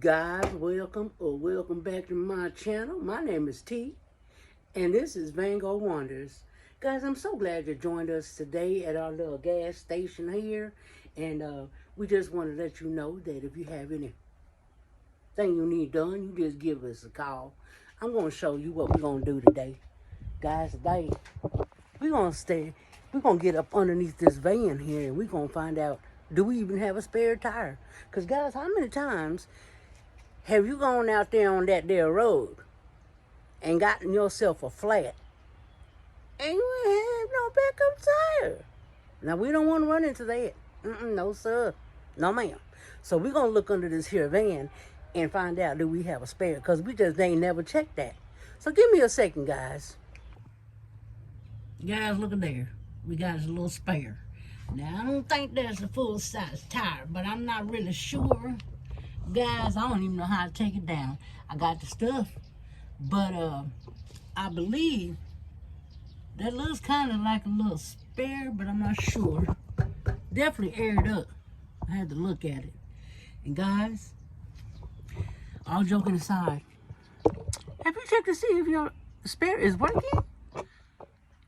Guys, welcome back to my channel. My name is T, and this is Vango Wonders. Guys, I'm so glad you joined us today at our little gas station here, and we just want to let you know that if you have anything you need done, you just give us a call. I'm going to show you what we're going to do today. Guys, today, we're going to get up underneath this van here, and we're going to find out, do we even have a spare tire? Because, guys, how many times have you gone out there on that there road and gotten yourself a flat and you ain't have no backup tire? Now, we don't want to run into that. No, sir. No, ma'am. So we're going to look under this here van and find out, do we have a spare? Because we just ain't never checked that. So give me a second, guys. Guys, look at there. We got a little spare. Now, I don't think that's a full-size tire, but I'm not really sure. Guys, I don't even know how to take it down. I got the stuff, but I believe that looks kind of like a little spare, but I'm not sure. Definitely aired up. I had to look at it. And guys, all joking aside, have you checked to see if your spare is working?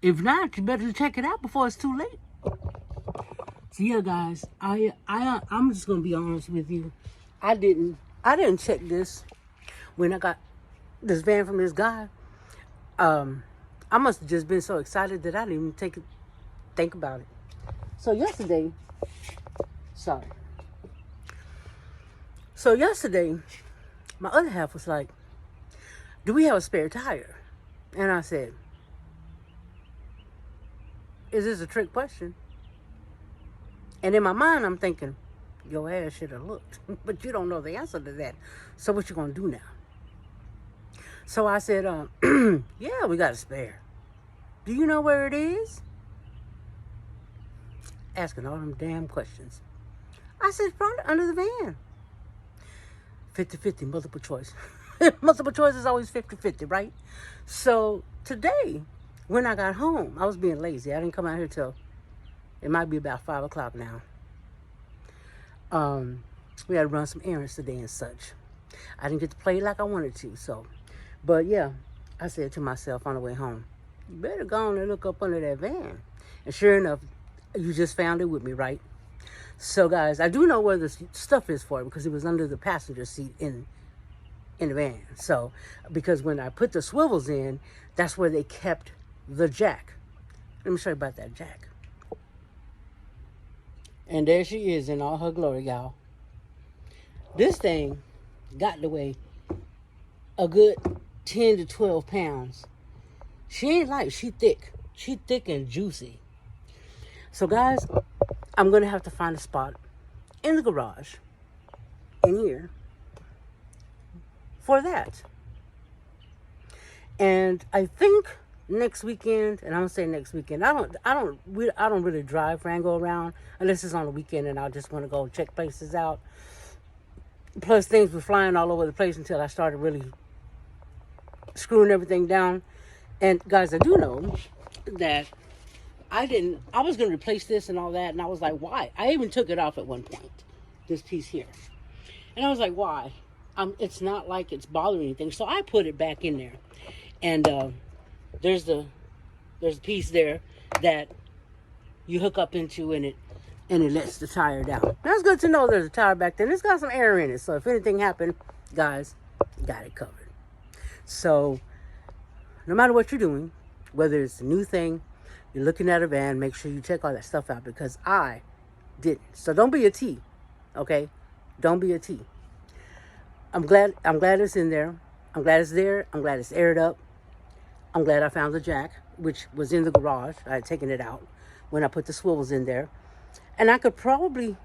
If not, you better check it out before it's too late. So yeah, guys, I'm just gonna be honest with you. I didn't check this when I got this van from this guy. I must have just been so excited that I didn't even think about it. So yesterday, my other half was like, do we have a spare tire? And I said, is this a trick question? And in my mind, I'm thinking, your ass should have looked, but you don't know the answer to that. So what you gonna do now? So I said, yeah, we got a spare. Do you know where it is? Asking all them damn questions. I said, probably under the van. 50-50, multiple choice. Multiple choice is always 50-50, right? So today, when I got home, I was being lazy. I didn't come out here till, it might be about 5 o'clock now. We had to run some errands today and such. I didn't get to play like I wanted to, so. But yeah, I said to myself on the way home, you better go on and look up under that van. And sure enough, you just found it with me, right? So guys, I do know where the stuff is for, because it was under the passenger seat in the van. So, because when I put the swivels in, that's where they kept the jack. Let me show you about that jack. And there she is in all her glory, y'all. This thing got to weigh a good 10 to 12 pounds. She ain't light, she thick. She thick and juicy. So guys, I'm going to have to find a spot in the garage, in here, for that. And I think next weekend, and I'm gonna say next weekend, I don't really drive Rango around unless it's on the weekend and I just want to go check places out. Plus things were flying all over the place until I started really screwing everything down. And guys, I do know that I was gonna replace this and all that, and I was like, why? I even took it off at one point, this piece here. And I was like, why? It's not like it's bothering anything. So I put it back in there. And there's the piece there that you hook up into, and it lets the tire down. That's good to know there's a tire back there. It's got some air in it, so if anything happened, guys, you got it covered. So no matter what you're doing, whether it's a new thing, you're looking at a van, make sure you check all that stuff out, because I didn't. So don't be a T, okay? Don't be a T. I'm glad it's in there. I'm glad it's there. I'm glad it's aired up. I'm glad I found the jack, which was in the garage. I had taken it out when I put the swivels in there. And I can probably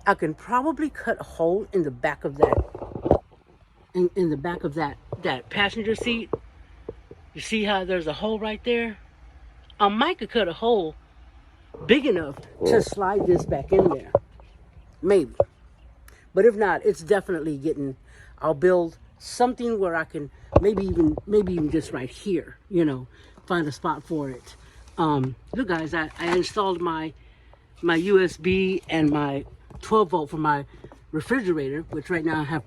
cut a hole in the back of that, in the back of that passenger seat. You see how there's a hole right there? I might could cut a hole big enough to slide this back in there. Maybe. But if not, it's definitely I'll build something where I can maybe even just right here, find a spot for it. Look guys, I installed my USB and my 12 volt for my refrigerator, which right now I have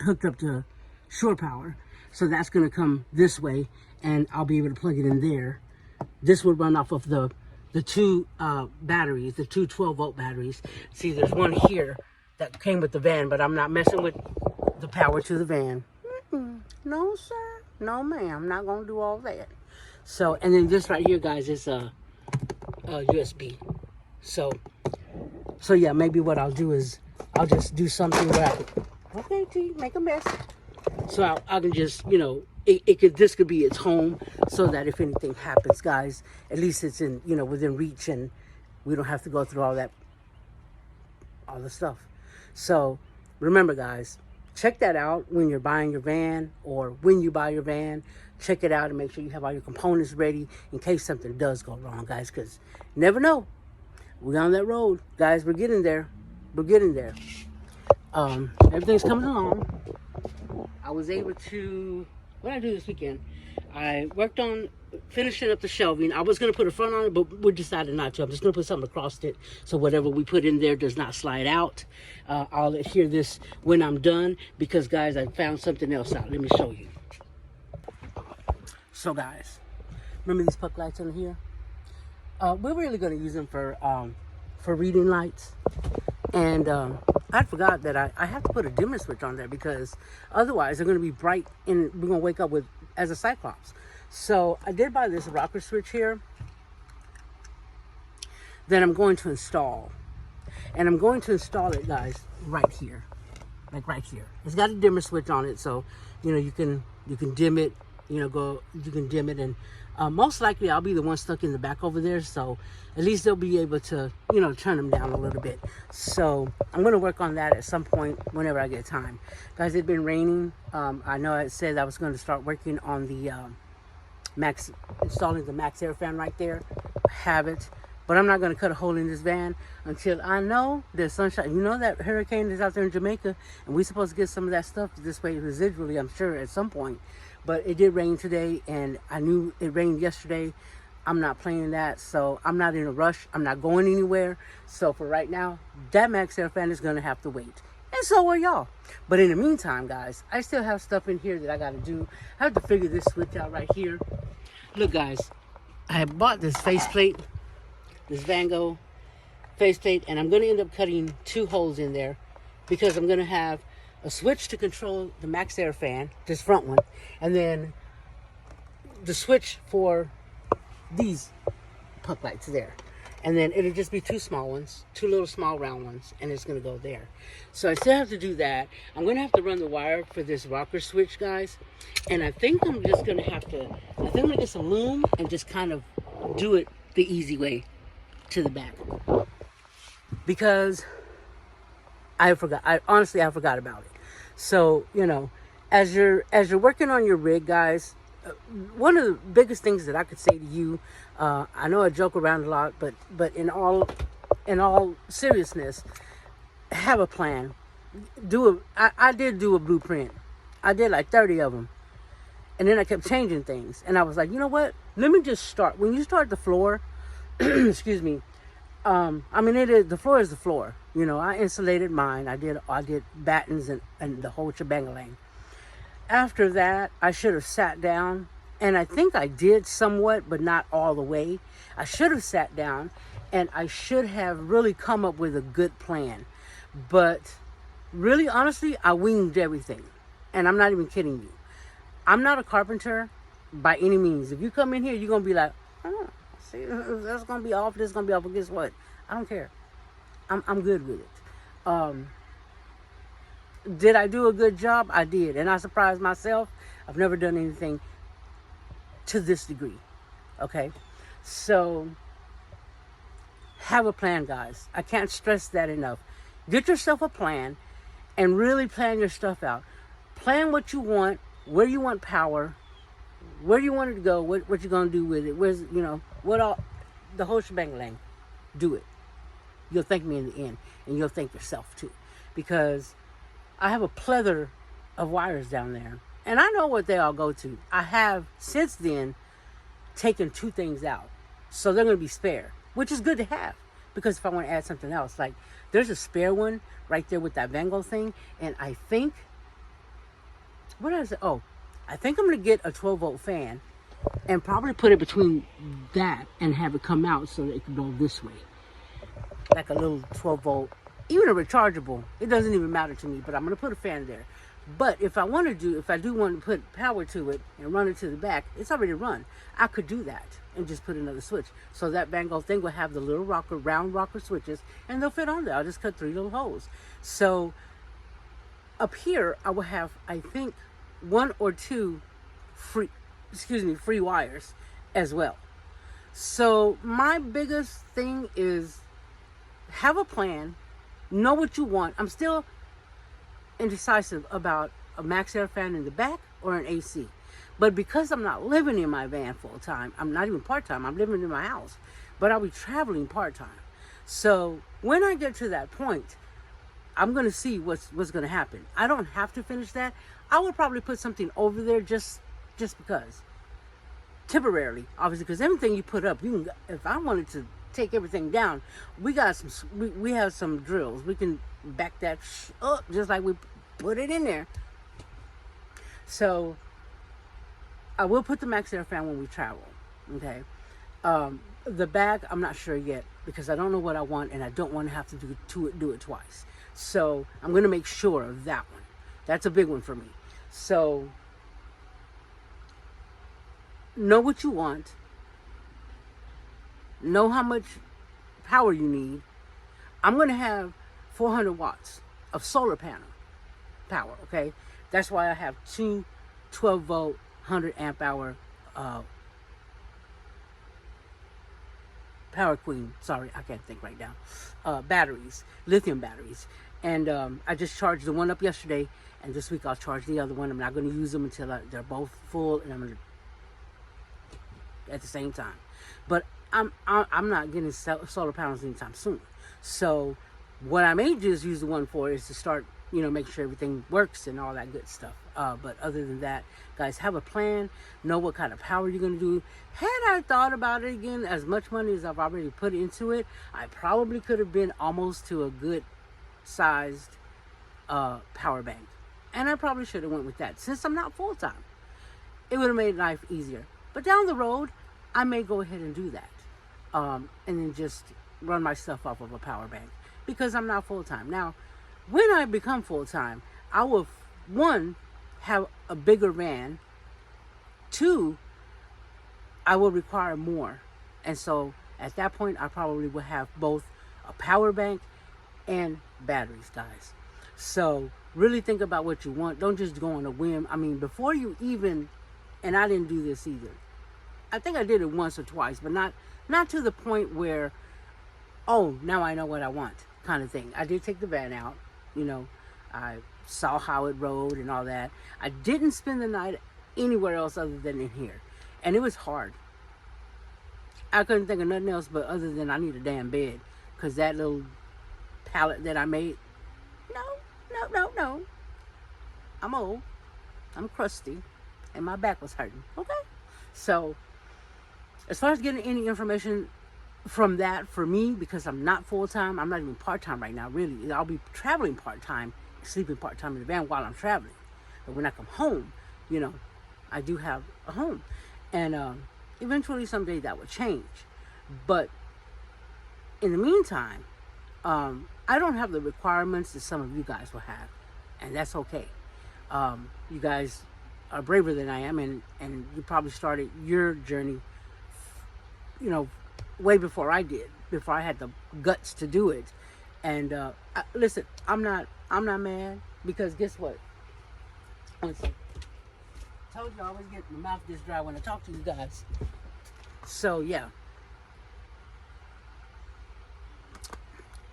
hooked up to shore power. So that's going to come this way, and I'll be able to plug it in there. This will run off of the two batteries, the two 12-volt batteries. See, there's one here that came with the van, but I'm not messing with the power to the van. No, sir. No, ma'am. I'm not going to do all that. So, and then this right here, guys, is a USB. So yeah, maybe what I'll do is I'll just do something where I can, okay, T, make a mess. So I can just, you know, this could be its home, so that if anything happens, guys, at least it's in, you know, within reach, and we don't have to go through all the stuff. So remember, guys, check that out when you're buying your van, or when you buy your van. Check it out and make sure you have all your components ready in case something does go wrong, guys, because you never know. We're on that road, guys. We're getting there. We're getting there. Everything's coming along. I was able to, what did I do this weekend? I worked on finishing up the shelving. I was going to put a front on it, but we decided not to. I'm just going to put something across it, so whatever we put in there does not slide out. I'll adhere this when I'm done, because, guys, I found something else out. Let me show you. So, guys, remember these puck lights on here? We're really going to use them for reading lights. And I forgot that I have to put a dimmer switch on there, because otherwise they're going to be bright and we're going to wake up as a Cyclops. So I did buy this rocker switch here that I'm going to install. And I'm going to install it, guys, right here. Like right here. It's got a dimmer switch on it, so, you know, you can dim it, you know, you can dim it, and most likely I'll be the one stuck in the back over there, so at least they'll be able to, you know, turn them down a little bit. So I'm going to work on that at some point whenever I get time. Guys, it's been raining. I know I said I was going to start working on the installing the Max Air fan right there. I have it, but I'm not going to cut a hole in this van until I know there's sunshine. You know that hurricane is out there in Jamaica, and we're supposed to get some of that stuff this way residually, I'm sure, at some point. But it did rain today, and I knew it rained yesterday. I'm not playing that, so I'm not in a rush. I'm not going anywhere. So for right now, that Max Air fan is going to have to wait. And so are y'all. But in the meantime, guys, I still have stuff in here that I got to do. I have to figure this switch out right here. Look, guys, I bought this faceplate, this Van Gogh faceplate, and I'm going to end up cutting 2 holes in there, because I'm going to have a switch to control the Max Air fan, this front one, and then the switch for these puck lights there. And then it'll just be 2 small ones, 2 little small round ones, and it's going to go there. So I still have to do that. I'm going to have to run the wire for this rocker switch, guys. And I think I'm just going to have to, I think I'm going to get some loom and just kind of do it the easy way to the back. Because I honestly forgot about it. So, you know, as you're working on your rig, guys, one of the biggest things that I could say to you, I know I joke around a lot, but in all seriousness, have a plan. I did do a blueprint. I did like 30 of them, and then I kept changing things. And I was like, you know what? Let me just start. When you start the floor, excuse me. I mean, the floor is the floor. You know, I insulated mine. I did battens and the whole shebang-a-lang. After that, I should have sat down, and I think I did somewhat, but not all the way. I should have sat down, and I should have really come up with a good plan. But really, honestly, I winged everything, and I'm not even kidding you. I'm not a carpenter by any means. If you come in here, you're going to be like, oh, see, that's going to be off, this is going to be off, but guess what? I don't care. I'm good with it. Did I do a good job? I did. And I surprised myself. I've never done anything to this degree. Okay? So, have a plan, guys. I can't stress that enough. Get yourself a plan and really plan your stuff out. Plan what you want, where you want power, where you want it to go, what you're going to do with it, where's, you know, the whole shebang-a-lang. Do it. You'll thank me in the end, and you'll thank yourself too, because I have a plethora of wires down there, and I know what they all go to. I have since then taken 2 things out, so they're going to be spare, which is good to have, because if I want to add something else, like There's a spare one right there with that Van Gogh thing, and I think, what is it? Oh, I think I'm gonna get a 12-volt fan and probably put it between that and have it come out so that it can go this way, like a little 12-volt, even a rechargeable. It doesn't even matter to me, but I'm gonna put a fan there. But if I do want to put power to it and run it to the back, it's already run. I could do that and just put another switch. So that Van Gogh thing will have the little rocker, round rocker switches, and they'll fit on there. I'll just cut 3 little holes. So up here, I will have, I think, 1 or 2 free wires as well. So my biggest thing is have a plan, know what you want. I'm still indecisive about a max air fan in the back or an AC. But because I'm not living in my van full time, I'm not even part time, I'm living in my house, but I'll be traveling part time. So when I get to that point, I'm going to see what's going to happen. I don't have to finish that. I would probably put something over there just because. Temporarily, obviously, because everything you put up, you can, if I wanted to take everything down, we have some drills. We can back that up just like we put it in there. So I will put the max air fan when we travel. Okay. The bag, I'm not sure yet because I don't know what I want and I don't want to have to do it twice. So I'm going to make sure of that one. That's a big one for me. So know what you want. Know how much power you need. I'm going to have 400 watts of solar panel power, okay? That's why I have 2 12-volt, 100 amp hour Power Queen, sorry, I can't think right now, batteries, lithium batteries. And I just charged the one up yesterday, and this week I'll charge the other one. I'm not going to use them until they're both full, and I'm going to at the same time. But I'm not getting solar panels anytime soon. So what I may just use the one for is to start, make sure everything works and all that good stuff. But other than that, guys, have a plan. Know what kind of power you're going to do. Had I thought about it again, as much money as I've already put into it, I probably could have been almost to a good sized power bank. And I probably should have went with that. Since I'm not full-time, it would have made life easier. But down the road, I may go ahead and do that. And then just run my stuff off of a power bank. Because I'm not full-time. Now, when I become full-time, I will, 1, have a bigger van. 2, I will require more. And so, at that point, I probably will have both a power bank and batteries, guys. So, really think about what you want. Don't just go on a whim. I mean, before you even, and I didn't do this either. I think I did it once or twice, but not to the point where, oh, now I know what I want kind of thing. I did take the van out, I saw how it rode and all that. I didn't spend the night anywhere else other than in here. And it was hard. I couldn't think of nothing else but other than I need a damn bed. Because that little pallet that I made, no. I'm old. I'm crusty. And my back was hurting. Okay? So, as far as getting any information from that for me, because I'm not full-time, I'm not even part-time right now, really. I'll be traveling part-time, sleeping part-time in the van while I'm traveling. But when I come home, I do have a home. And eventually someday that will change. But in the meantime, I don't have the requirements that some of you guys will have. And that's okay. You guys are braver than I am, and you probably started your journey, way before I did, before I had the guts to do it. And listen, I'm not mad, because guess what? I told you I always get my mouth this dry when I talk to you guys. So yeah,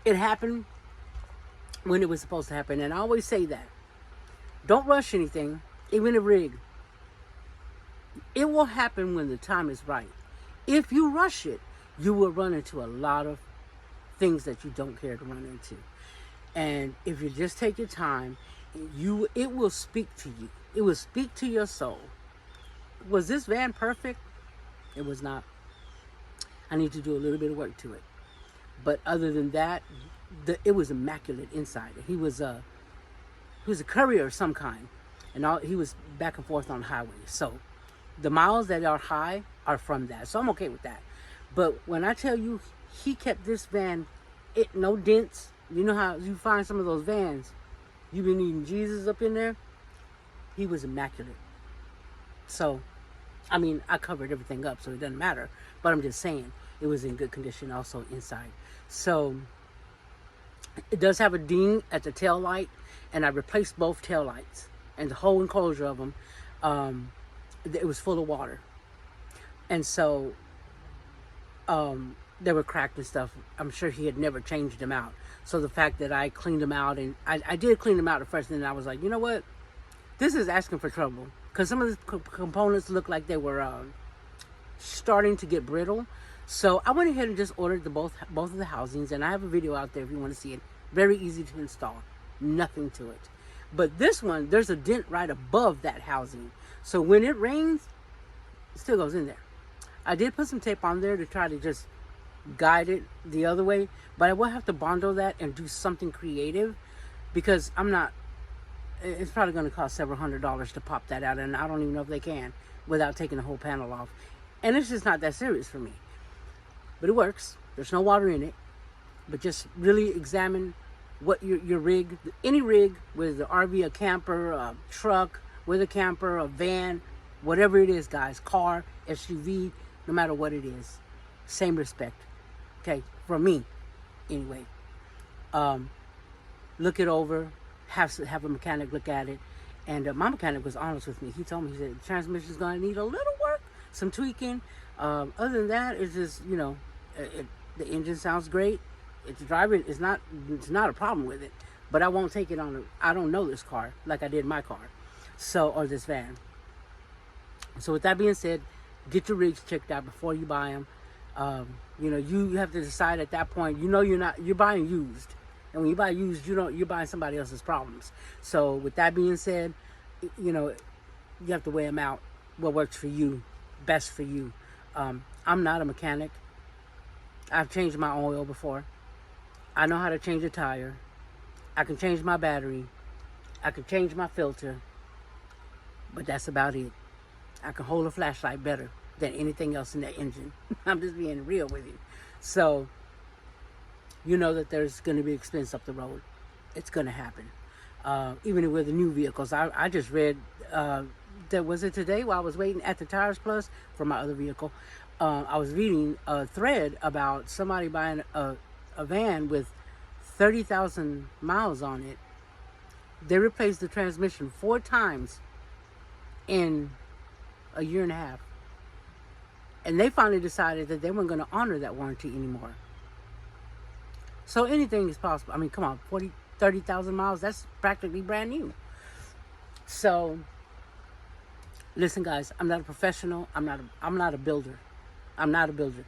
it happened when it was supposed to happen, and I always say that. Don't rush anything, even a rig. It will happen when the time is right. If you rush it, you will run into a lot of things that you don't care to run into. And if you just take your time, it will speak to you. It will speak to your soul. Was this van perfect? It was not. I need to do a little bit of work to it. But other than that, it was immaculate inside. He was a courier of some kind, and he was back and forth on the highway. So the miles that are high are from that. So I'm okay with that. But when I tell you, he kept this van, no dents. You know how you find some of those vans, you've been eating Jesus up in there. He was immaculate. So, I mean, I covered everything up, so it doesn't matter. But I'm just saying, it was in good condition also inside. So, it does have a ding at the tail light, and I replaced both tail lights. And the whole enclosure of them, it was full of water. And so, they were cracked and stuff. I'm sure he had never changed them out. So the fact that I cleaned them out, and I did clean them out at first, and then I was like, you know what? This is asking for trouble. Because some of the components looked like they were starting to get brittle. So I went ahead and just ordered both of the housings, and I have a video out there if you want to see it. Very easy to install. Nothing to it. But this one, there's a dent right above that housing. So when it rains, it still goes in there. I did put some tape on there to try to just guide it the other way, but I will have to bondo that and do something creative, because it's probably going to cost several $100s to pop that out, and I don't even know if they can without taking the whole panel off. And it's just not that serious for me. But it works. There's no water in it. But just really examine what your rig, any rig, whether the RV, a camper, a truck, with a camper, a van, whatever it is, guys, car, SUV, no matter what it is, same respect. Okay, for me, anyway. Look it over, have a mechanic look at it, and my mechanic was honest with me. He told me, he said the transmission is going to need a little work, some tweaking. Other than that, it's just, you know, the engine sounds great. It's driving. It's not a problem with it. But I won't take it on. I don't know this car like I did my car, or this van. So with that being said, get your rigs checked out before you buy them. You know, you have to decide at that point. You know, you're buying used, and when you buy used, you're buying somebody else's problems. So with that being said, you know, you have to weigh them out. What works for you, best for you. I'm not a mechanic. I've changed my oil before. I know how to change a tire. I can change my battery. I can change my filter. But that's about it. I can hold a flashlight better than anything else in that engine. I'm just being real with you. So, you know that there's going to be expense up the road. It's going to happen. Even with the new vehicles. I just read, was it today while I was waiting at the Tires Plus for my other vehicle? I was reading a thread about somebody buying a van with 30,000 miles on it. They replaced the transmission 4 times in a year and a half. And they finally decided that they weren't going to honor that warranty anymore. So anything is possible. I mean, come on, 30,000 miles, that's practically brand new. So, listen guys, I'm not a professional. I'm not a builder. I'm not a builder.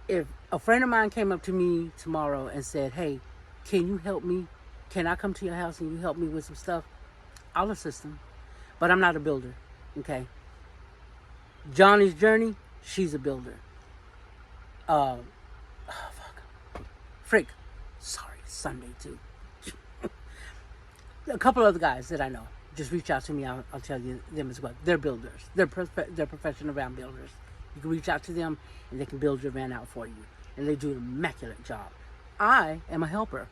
If a friend of mine came up to me tomorrow and said, hey, can you help me? Can I come to your house and you help me with some stuff? I'll assist them. But I'm not a builder, okay? Johnny's Journey, she's a builder. Sorry, Sunday too. A couple other guys that I know, just reach out to me. I'll tell you them as well. They're builders. They're professional van builders. You can reach out to them and they can build your van out for you. And they do an immaculate job. I am a helper.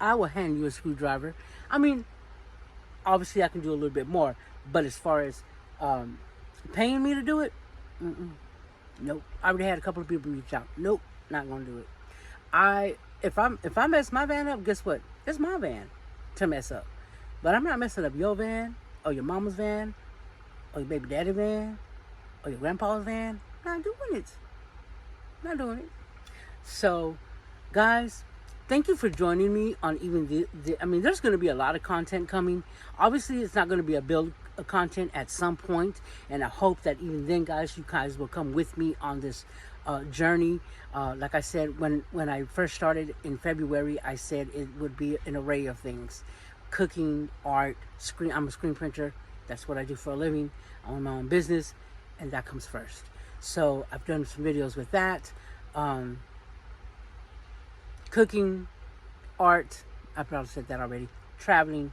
I will hand you a screwdriver. I mean, obviously I can do a little bit more. But as far as paying me to do it, nope. I already had a couple of people reach out. Nope, not gonna do it. If I mess my van up, guess what? It's my van to mess up. But I'm not messing up your van, or your mama's van, or your baby daddy van, or your grandpa's van. Not doing it. Not doing it. So, guys, thank you for joining me on even I mean, there's going to be a lot of content coming. Obviously, it's not going to be a build content at some point, and I hope that even then, guys, you guys will come with me on this journey. Like I said, when I first started in February, I said it would be an array of things: cooking, art, screen. I'm a screen printer. That's what I do for a living. I own my own business, and that comes first. So I've done some videos with that. Cooking, art. I probably said that already. Traveling.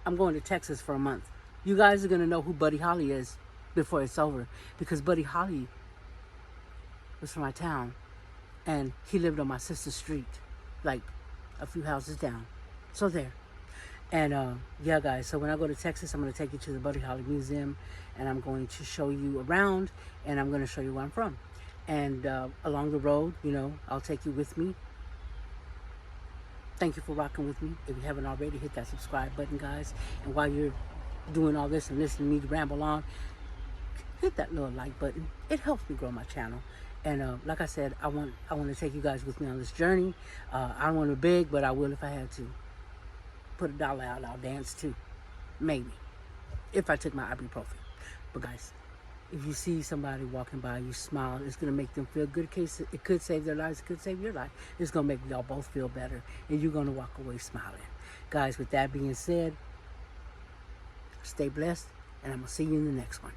I'm going to Texas for a month. You guys are going to know who Buddy Holly is before it's over, because Buddy Holly was from my town, and he lived on my sister's street, like a few houses down. So there. And yeah, guys, so when I go to Texas, I'm going to take you to the Buddy Holly Museum, and I'm going to show you around, and I'm going to show you where I'm from. And along the road, you know, I'll take you with me. Thank you for rocking with me. If you haven't already, hit that subscribe button, guys. And while you're doing all this and listening to me ramble on, hit that little like button. It helps me grow my channel. And like I said, I want to take you guys with me on this journey. I don't want to beg, but I will if I had to. Put $1 out, I'll dance too. Maybe. If I took my ibuprofen. But guys, if you see somebody walking by, you smile, it's going to make them feel good. It could save their lives, it could save your life. It's going to make y'all both feel better. And you're going to walk away smiling. Guys, with that being said, stay blessed, and I'm going to see you in the next one.